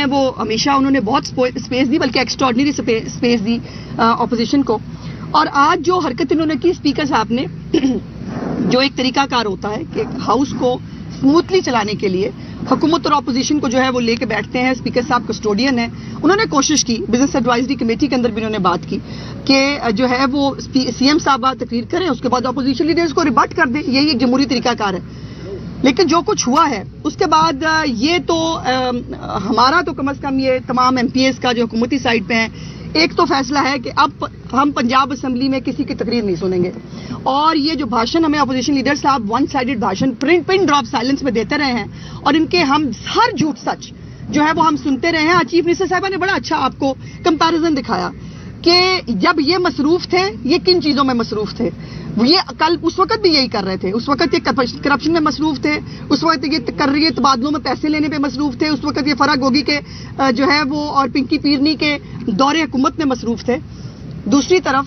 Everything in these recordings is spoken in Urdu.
وہ ہمیشہ انہوں نے بہت اسپیس دی, بلکہ ایکسٹراڈنری اسپیس دی اپوزیشن کو. اور آج جو حرکت انہوں نے کی اسپیکر صاحب نے, جو ایک طریقہ کار ہوتا ہے کہ ہاؤس کو اسموتھلی چلانے کے لیے حکومت اور اپوزیشن کو جو ہے وہ لے کے بیٹھتے ہیں. اسپیکر صاحب کسٹوڈین ہیں, انہوں نے کوشش کی, بزنس ایڈوائزری کمیٹی کے اندر بھی انہوں نے بات کی کہ جو ہے وہ سی ایم صاحب تقریر کریں, اس کے بعد اپوزیشن لیڈرز کو ریبٹ کر دیں. یہی ایک جمہوری طریقہ کار ہے. لیکن جو کچھ ہوا ہے اس کے بعد یہ تو ہمارا تو کم از کم یہ تمام ایم پی ایز کا جو حکومتی سائڈ پہ ہیں, ایک تو فیصلہ ہے کہ اب ہم پنجاب اسمبلی میں کسی کی تقریر نہیں سنیں گے. اور یہ جو بھاشن ہمیں اپوزیشن لیڈر صاحب one sided بھاشن pin drop silence میں دیتے رہے ہیں, اور ان کے ہم ہر جھوٹ سچ جو ہے وہ ہم سنتے رہے ہیں. چیف منسٹر صاحبہ نے بڑا اچھا آپ کو کمپیریزن دکھایا کہ جب یہ مصروف تھے, یہ کن چیزوں میں مصروف تھے. یہ کل اس وقت بھی یہی کر رہے تھے, اس وقت یہ کرپشن میں مصروف تھے, اس وقت یہ کر رہی ہے تبادلوں میں پیسے لینے پہ مصروف تھے, اس وقت یہ فرح گوگی کے جو ہے وہ اور پنکی پیرنی کے دور حکومت میں مصروف تھے. دوسری طرف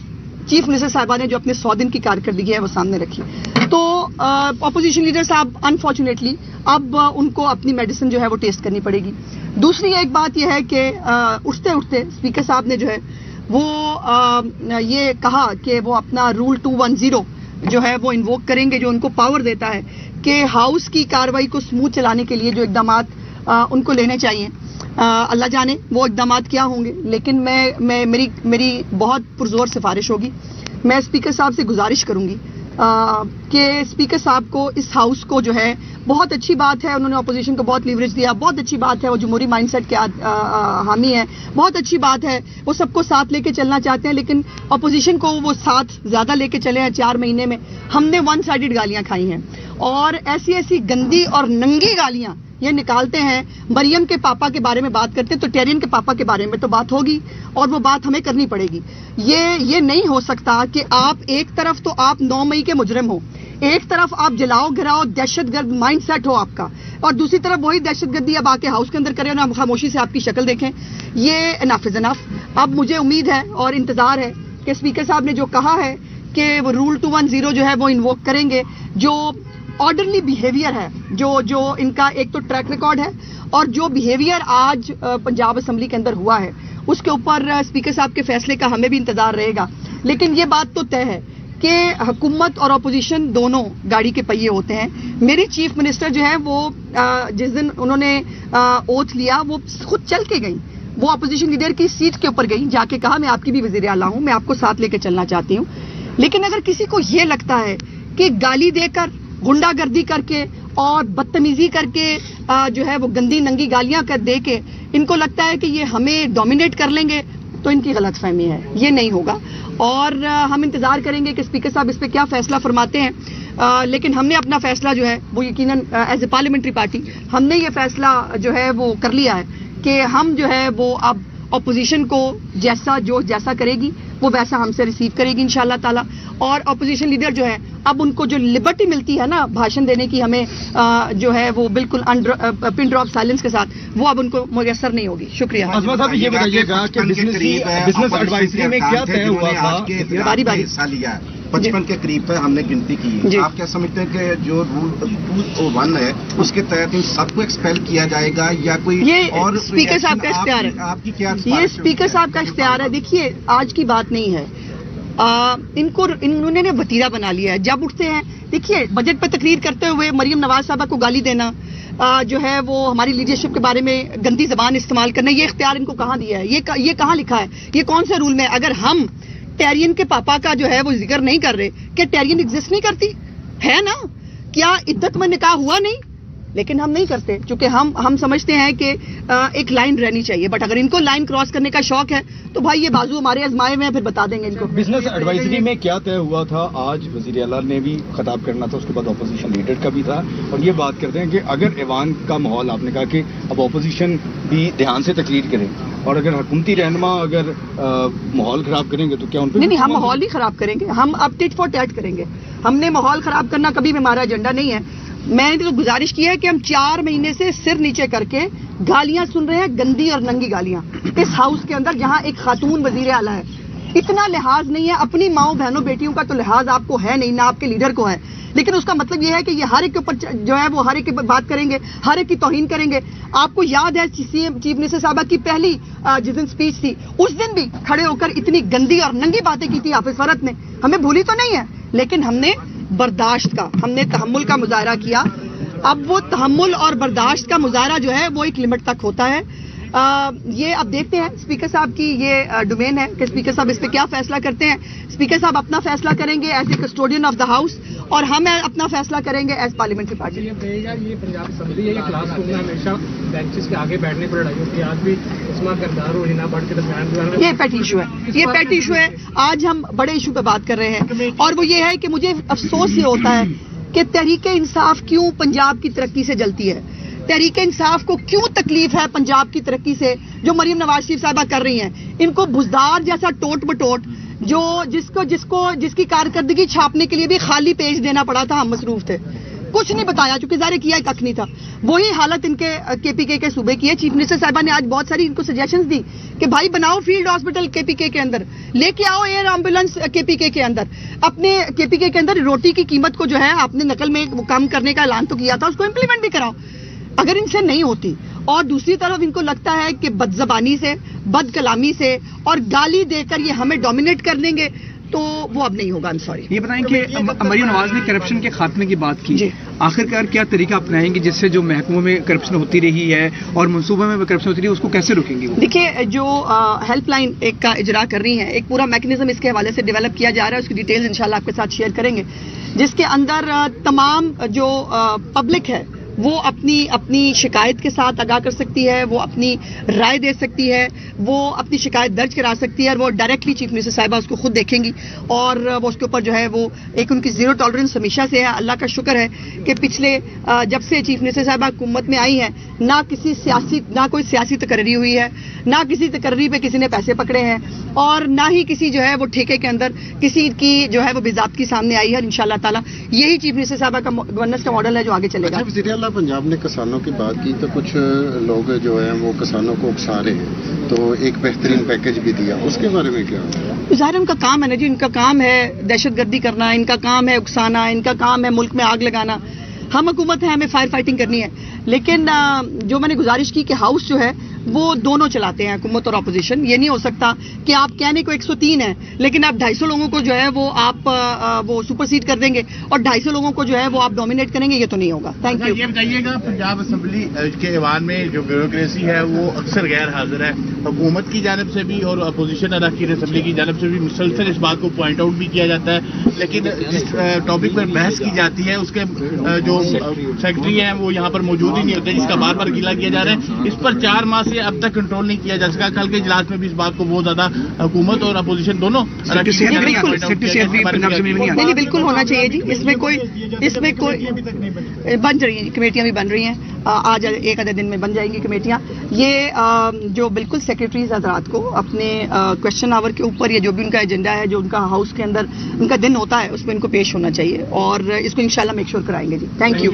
چیف منسٹر صاحبہ نے جو اپنے 100 دن کی کارکردگی ہے وہ سامنے رکھی. تو اپوزیشن لیڈر صاحب انفارچونیٹلی اب ان کو اپنی میڈیسن جو ہے وہ ٹیسٹ کرنی پڑے گی. دوسری ایک بات یہ ہے کہ اٹھتے اٹھتے اسپیکر صاحب نے جو ہے وہ یہ کہا کہ وہ اپنا رول 210 جو ہے وہ انووک کریں گے, جو ان کو پاور دیتا ہے کہ ہاؤس کی کارروائی کو اسموتھ چلانے کے لیے جو اقدامات ان کو لینے چاہیے. اللہ جانے وہ اقدامات کیا ہوں گے, لیکن میری بہت پرزور سفارش ہوگی. میں اسپیکر صاحب سے گزارش کروں گی کہ اسپیکر صاحب کو اس ہاؤس کو جو ہے, بہت اچھی بات ہے انہوں نے اپوزیشن کو بہت لیوریج دیا, بہت اچھی بات ہے وہ جمہوری مائنڈ سیٹ کے حامی ہے, بہت اچھی بات ہے وہ سب کو ساتھ لے کے چلنا چاہتے ہیں, لیکن اپوزیشن کو وہ ساتھ زیادہ لے کے چلے ہیں. 4 مہینے میں ہم نے ون سائیڈڈ گالیاں کھائی ہیں, اور ایسی گندی اور ننگی گالیاں یہ نکالتے ہیں. مریم کے پاپا کے بارے میں بات کرتے ہیں تو ٹیرین کے پاپا کے بارے میں تو بات ہوگی, اور وہ بات ہمیں کرنی پڑے گی. یہ نہیں ہو سکتا کہ آپ ایک طرف تو آپ 9 مئی کے مجرم ہو, ایک طرف آپ جلاؤ گھراؤ دہشت گرد مائنڈ سیٹ ہو آپ کا, اور دوسری طرف وہی دہشت گردی اب آ کے ہاؤس کے اندر کریں اور خاموشی سے آپ کی شکل دیکھیں. یہ انف از انف. اب مجھے امید ہے اور انتظار ہے کہ اسپیکر صاحب نے جو کہا ہے کہ وہ رول 210 جو ہے وہ انووک کریں گے, جو آرڈرلی بیہیویئر ہے, جو ان کا ایک تو ٹریک ریکارڈ ہے, اور جو بیہیویئر آج پنجاب اسمبلی کے اندر ہوا ہے اس کے اوپر اسپیکر صاحب کے فیصلے کا ہمیں بھی انتظار رہے گا. لیکن یہ بات تو طے ہے کہ حکومت اور اپوزیشن دونوں گاڑی کے پہیے ہوتے ہیں. میری چیف منسٹر جو ہے وہ جس دن انہوں نے اوتھ لیا وہ خود چل کے گئیں, وہ اپوزیشن لیڈر کی سیٹ کے اوپر گئیں, جا کے کہا میں آپ کی بھی وزیر اعلیٰ ہوں, میں آپ کو ساتھ لے کے چلنا چاہتی ہوں. لیکن اگر کسی کو یہ لگتا ہے کہ گالی دے کر, غنڈہ گردی کر کے اور بدتمیزی کر کے جو ہے وہ گندی ننگی گالیاں کر دے کے ان کو لگتا ہے کہ یہ ہمیں ڈومینیٹ کر لیں گے, تو ان کی غلط فہمی ہے. یہ نہیں ہوگا, اور ہم انتظار کریں گے کہ اسپیکر صاحب اس پہ کیا فیصلہ فرماتے ہیں. لیکن ہم نے اپنا فیصلہ جو ہے وہ یقیناً ایز اے پارلیمنٹری پارٹی ہم نے یہ فیصلہ جو ہے وہ کر لیا ہے کہ ہم جو ہے وہ اب اپوزیشن کو جیسا کرے گی وہ ویسا ہم سے ریسیو کرے گی انشاءاللہ تعالی. اور اپوزیشن لیڈر جو ہے اب ان کو جو لبرٹی ملتی ہے نا بھاشن دینے کی ہمیں جو ہے وہ بالکل پن ڈراپ سائلنس کے ساتھ, وہ اب ان کو میسر نہیں ہوگی. شکریہ. عظمت صاحب یہ بتائیے گا کہ بزنس ایڈوائزری میں کیا طے ہوا تھا؟ باری 55 کے قریب پہ ہم نے گنتی کی. آپ کیا سمجھتے ہیں کہ جو رول 201 ہے اس کے تحت ان سب کو ایکسپیل کیا جائے گا یا کوئی اور؟ اسپیکر صاحب کا اختیار ہے. آپ کی کیا؟ یہ اسپیکر صاحب کا اختیار ہے. دیکھیے آج کی بات نہیں ہے, انہوں نے وتیرہ بنا لیا ہے. جب اٹھتے ہیں, دیکھیے بجٹ پہ تقریر کرتے ہوئے مریم نواز صاحبہ کو گالی دینا, جو ہے وہ ہماری لیڈرشپ کے بارے میں گندی زبان استعمال کرنا, یہ اختیار ان کو کہاں دیا ہے؟ یہ کہاں لکھا ہے؟ یہ کون سے رول میں؟ اگر ہم ٹیرین کے پاپا کا جو ہے وہ ذکر نہیں کر رہے, کہ ٹیرین ایگزسٹ نہیں کرتی ہے نا, کیا عدت میں نکاح ہوا نہیں؟ لیکن ہم نہیں کرتے, چونکہ ہم سمجھتے ہیں کہ ایک لائن رہنی چاہیے. بٹ اگر ان کو لائن کراس کرنے کا شوق ہے تو بھائی یہ بازو ہمارے آزمائے میں پھر بتا دیں گے ان کو. بزنس ایڈوائزری میں کیا طے ہوا تھا؟ آج وزیر اعلیٰ نے بھی خطاب کرنا تھا, اس کے بعد اپوزیشن لیڈر کا بھی تھا, اور یہ بات کرتے ہیں کہ اگر ایوان کا ماحول, آپ نے کہا کہ اب اپوزیشن بھی دھیان سے تقریر کرے, اور اگر حکومتی رہنما اگر ماحول خراب کریں گے تو کیا ان پہ؟ نہیں, ہم ماحول نہیں خراب کریں گے, ہم اب ٹٹ فار ٹیٹ کریں گے. ہم نے ماحول خراب کرنا کبھی بھی ہمارا ایجنڈا نہیں ہے. میں نے تو گزارش کی ہے کہ ہم 4 مہینے سے سر نیچے کر کے گالیاں سن رہے ہیں, گندی اور ننگی گالیاں اس ہاؤس کے اندر, جہاں ایک خاتون وزیر اعلیٰ ہے. اتنا لحاظ نہیں ہے. اپنی ماؤں بہنوں بیٹیوں کا تو لحاظ آپ کو ہے نہیں, نہ آپ کے لیڈر کو ہے, لیکن اس کا مطلب یہ ہے کہ یہ ہر ایک کے اوپر جو ہے وہ ہر ایک کی بات کریں گے, ہر ایک کی توہین کریں گے. آپ کو یاد ہے چیف منسٹر صاحبہ کی پہلی جس دن اسپیچ تھی, اس دن بھی کھڑے ہو کر اتنی گندی اور ننگی باتیں کی تھی حافظ فرحت نے. ہمیں بھولی تو نہیں ہے, لیکن ہم نے برداشت کا, ہم نے تحمل کا مظاہرہ کیا. اب وہ تحمل اور برداشت کا مظاہرہ جو ہے وہ ایک لمٹ تک ہوتا ہے. یہ اب دیکھتے ہیں اسپیکر صاحب کی یہ ڈومین ہے کہ اسپیکر صاحب اس پہ کیا فیصلہ کرتے ہیں. اسپیکر صاحب اپنا فیصلہ کریں گے as a custodian of the house, اور ہم اپنا فیصلہ کریں گے ایز پارلیمنٹری پارٹی. یہ پنجاب اسمبلی ہے, یہ کلاس روم میں ہمیشہ بینچز کے آگے بیٹھنے پر لڑائی ہوتی ہے. آج بھی عثمان کردار اور ہنا بٹ کے درمیان یہ پیٹ ایشو ہے, یہ پیٹ ایشو ہے. آج ہم بڑے ایشو پہ بات کر رہے ہیں, اور وہ یہ ہے کہ مجھے افسوس یہ ہوتا ہے کہ تحریک انصاف کیوں پنجاب کی ترقی سے جلتی ہے. تحریک انصاف کو کیوں تکلیف ہے پنجاب کی ترقی سے جو مریم نواز شریف صاحبہ کر رہی ہیں. ان کو بزدار جیسا ٹوٹ بٹوٹ جو جس کی کارکردگی چھاپنے کے لیے بھی خالی پیج دینا پڑا تھا, ہم مصروف تھے, کچھ نہیں بتایا, چونکہ ظاہر کیا کھ نہیں تھا. وہی حالت ان کے پی کے صوبے کی ہے. چیف منسٹر صاحبہ نے آج بہت ساری ان کو سجیشنز دی کہ بھائی بناؤ فیلڈ ہاسپٹل کے کے اندر, لے کے آؤ ایئر ایمبولینس کے اندر. اپنے کے اندر روٹی کی قیمت کو جو ہے آپ نے نقل میں کم کرنے کا اعلان تو کیا تھا, اس کو امپلیمنٹ بھی کراؤ اگر ان سے نہیں ہوتی. اور دوسری طرف ان کو لگتا ہے کہ بد زبانی سے, بد کلامی سے اور گالی دے کر یہ ہمیں ڈومینیٹ کر دیں گے, تو وہ اب نہیں ہوگا. سوری. یہ بتائیں کہ مریم نواز نے کرپشن کے خاتمے کی بات کی, آخرکار کیا طریقہ اپنائیں گے جس سے جو محکموں میں کرپشن ہوتی رہی ہے اور منصوبوں میں کرپشن ہوتی رہی ہے اس کو کیسے روکیں گے؟ دیکھیے, جو ہیلپ لائن ایک کا اجرا کر رہی ہیں, ایک پورا میکنزم اس کے حوالے سے ڈیولپ کیا جا رہا ہے. اس کی ڈیٹیلز انشاءاللہ آپ کے ساتھ شیئر کریں گے, جس کے اندر تمام جو پبلک ہے وہ اپنی شکایت کے ساتھ آگاہ کر سکتی ہے, وہ اپنی رائے دے سکتی ہے, وہ اپنی شکایت درج کرا سکتی ہے, اور وہ ڈائریکٹلی چیف منسٹر صاحبہ اس کو خود دیکھیں گی, اور وہ اس کے اوپر جو ہے وہ ایک ان کی زیرو ٹالرنس ہمیشہ سے ہے. اللہ کا شکر ہے کہ پچھلے جب سے چیف منسٹر صاحبہ حکومت میں آئی ہیں, نہ کوئی سیاسی تقرری ہوئی ہے, نہ کسی تقرری پہ کسی نے پیسے پکڑے ہیں, اور نہ ہی کسی جو ہے وہ ٹھیکے کے اندر کسی کی جو ہے وہ بے-ضابطگی سامنے آئی ہے. اور انشاءاللہ تعالیٰ یہی چیف منسٹر صاحبہ کا گورننس کا ماڈل ہے جو آگے چلے گا. پنجاب نے کسانوں کی بات کی تو کچھ لوگ جو ہیں وہ کسانوں کو اکسا رہے ہیں, تو ایک بہترین پیکج بھی دیا, اس کے بارے میں کیا؟ ظاہر ان کا کام ہے نا جی, ان کا کام ہے دہشت گردی کرنا, ان کا کام ہے اکسانا, ان کا کام ہے ملک میں آگ لگانا. ہم حکومت ہے, ہمیں فائر فائٹنگ کرنی ہے, لیکن جو میں نے گزارش کی کہ ہاؤس جو ہے وہ دونوں چلاتے ہیں, حکومت اور اپوزیشن. یہ نہیں ہو سکتا کہ آپ کہنے کو 103 ہیں لیکن آپ 250 لوگوں کو جو ہے وہ آپ وہ سپر سیڈ کر دیں گے اور 250 لوگوں کو جو ہے وہ آپ ڈومینیٹ کریں گے, یہ تو نہیں ہوگا. Thank you. یہ بتائیے گا, پنجاب اسمبلی کے ایوان میں جو بیوروکریسی ہے وہ اکثر غیر حاضر ہے, حکومت کی جانب سے بھی اور اپوزیشن اراکین اسمبلی کی جانب سے بھی مسلسل اس بات کو پوائنٹ آؤٹ بھی کیا جاتا ہے, لیکن جس ٹاپک پر بحث کی جاتی ہے اس کے جو سیکرٹری ہیں وہ یہاں پر موجود ہی نہیں ہوتے, جس کا بار بار گیلا کیا جا رہا ہے. اس پر 4 ماہ سے اب تک کنٹرول نہیں کیا جا سکا. کل کے اجلاس میں بھی اس بات کو بہت زیادہ حکومت اور اپوزیشن دونوں نہیں بالکل ہونا چاہیے جی. اس میں کوئی بن رہی ہیں کمیٹیاں بھی بن رہی ہیں, آج ایک آدھے دن میں بن جائیں گی کمیٹیاں. یہ جو بالکل سیکرٹریز حضرات کو اپنے کوشچن آور کے اوپر یا جو بھی ان کا ایجنڈا ہے, جو ان کا ہاؤس کے اندر ان کا دن ہوتا ہے, اس میں ان کو پیش ہونا چاہیے, اور اس کو انشاءاللہ میک شور کرائیں گے جی. Thank you.